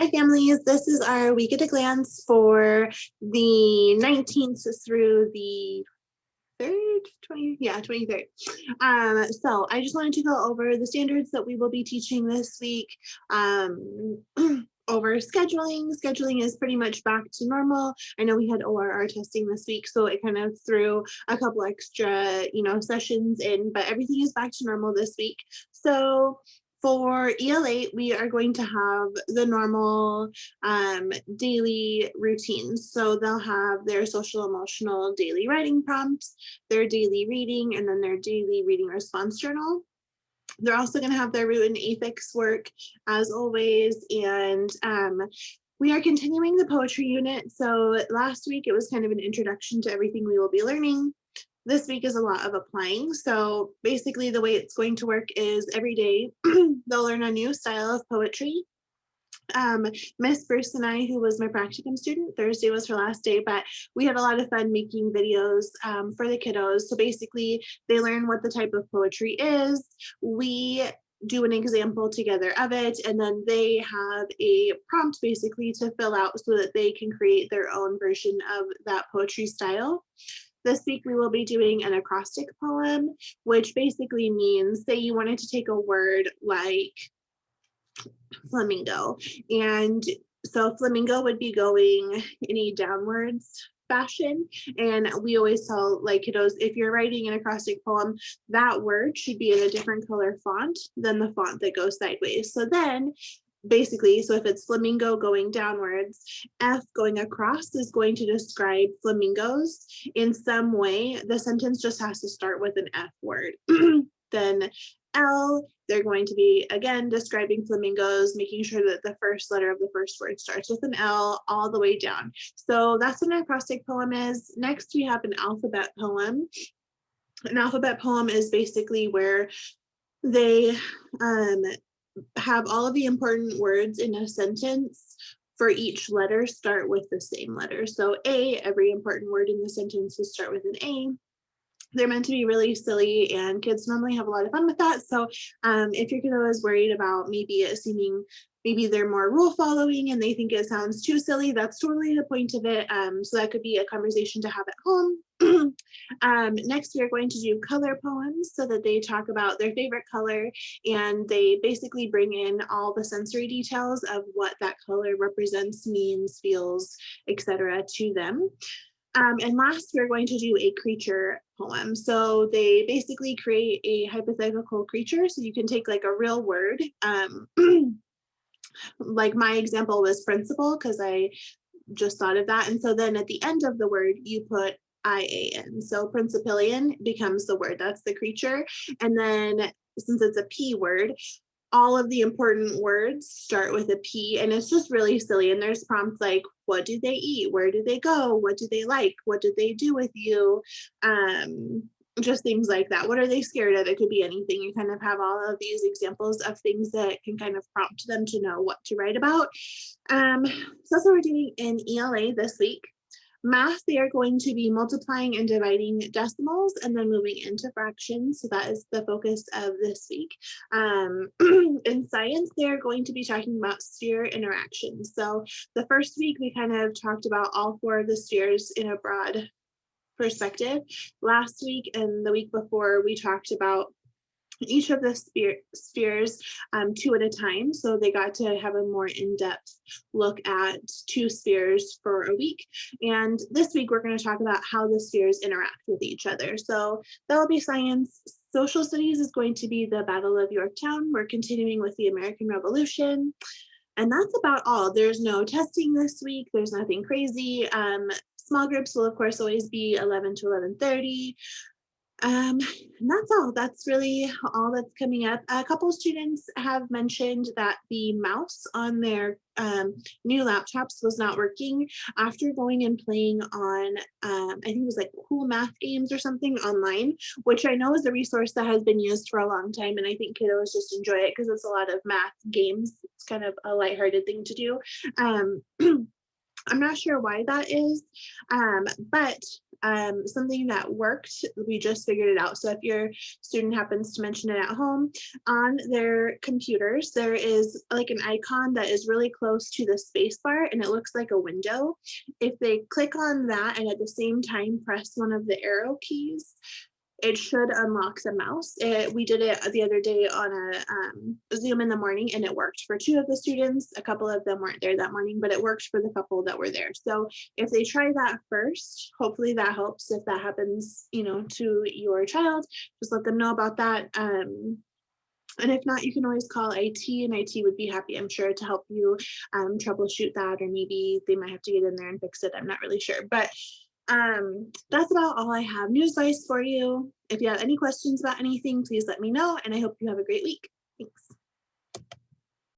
Hi families, this is our week at a glance for the 19th through the 23rd. So I just wanted to go over the standards that we will be teaching this week. Over scheduling. Scheduling is pretty much back to normal. I know we had ORR testing this week, so it kind of threw a couple extra, sessions in, but everything is back to normal this week. So for EL8, we are going to have the normal daily routines. So they'll have their social emotional daily writing prompts, their daily reading, and then their daily reading response journal. They're also going to have their root and affix work as always. And we are continuing the poetry unit. So last week it was kind of an introduction to everything we will be learning. This week is a lot of applying. So basically the way it's going to work is every day they'll learn a new style of poetry. Miss Bruce and I, who was my practicum student, Thursday was her last day, but we had a lot of fun making videos for the kiddos. So basically they learn what the type of poetry is. We do an example together of it, and then they have a prompt basically to fill out so that they can create their own version of that poetry style. This week we will be doing an acrostic poem, which basically means, say you wanted to take a word like flamingo, and so flamingo would be going in a downwards fashion, and we always tell like kiddos, if you're writing an acrostic poem, that word should be in a different color font than the font that goes sideways. So then basically, so if it's flamingo going downwards, F going across is going to describe flamingos in some way. The sentence just has to start with an F word. Then L, they're going to be, again, describing flamingos, making sure that the first letter of the first word starts with an L all the way down. So that's what an acrostic poem is. Next, we have an alphabet poem. An alphabet poem is basically where they have all of the important words in a sentence. For each letter, start with the same letter. So A, every important word in the sentence will start with an A. They're meant to be really silly, and kids normally have a lot of fun with that. So if your kiddo is worried about maybe it seeming, maybe they're more rule following and they think it sounds too silly, that's totally the point of it. So that could be a conversation to have at home. Next, we are going to do color poems, so that they talk about their favorite color, and they basically bring in all the sensory details of what that color represents, means, feels, etc. to them. And last, we're going to do a creature poem. So they basically create a hypothetical creature. So you can take like a real word. Like my example was principal, because I just thought of that. And so then at the end of the word, you put IAN. So principalian becomes the word, that's the creature. And then since it's a P word, all of the important words start with a P, and it's just really silly. And there's prompts like, what do they eat? Where do they go? What do they like? What did they do with you? Just things like that. What are they scared of? It could be anything. You kind of have all of these examples of things that can kind of prompt them to know what to write about. So that's what we're doing in ELA this week. Math, they are going to be multiplying and dividing decimals and then moving into fractions. So that is the focus of this week. In science, they're going to be talking about sphere interactions. So the first week, we kind of talked about all four of the spheres in a broad perspective. Last week and the week before, we talked about each of the spheres two at a time. So they got to have a more in-depth look at two spheres for a week. And this week, we're going to talk about how the spheres interact with each other. So that'll be science. Social studies is going to be the Battle of Yorktown. We're continuing with the American Revolution. And that's about all. There's no testing this week. There's nothing crazy. Small groups will, of course, always be 11 to 11:30. And that's all. That's really all that's coming up. A couple students have mentioned that the mouse on their new laptops was not working after going and playing on, I think it was like Cool Math Games or something online, which I know is a resource that has been used for a long time. And I think kiddos just enjoy it because it's a lot of math games. It's kind of a lighthearted thing to do. I'm not sure why that is, but something that worked. We just figured it out. So if your student happens to mention it at home, on their computers, there is like an icon that is really close to the space bar and it looks like a window. If they click on that and at the same time press one of the arrow keys, it should unlock the mouse. We did it the other day on a Zoom in the morning and it worked for two of the students. A couple of them weren't there that morning, but it worked for the couple that were there. So if they try that first, hopefully that helps. If that happens, to your child, just let them know about that. And if not, you can always call IT and IT would be happy, I'm sure, to help you troubleshoot that, or maybe they might have to get in there and fix it. I'm not really sure, but that's about all I have news wise for you. If you have any questions about anything, please let me know, and I hope you have a great week. Thanks.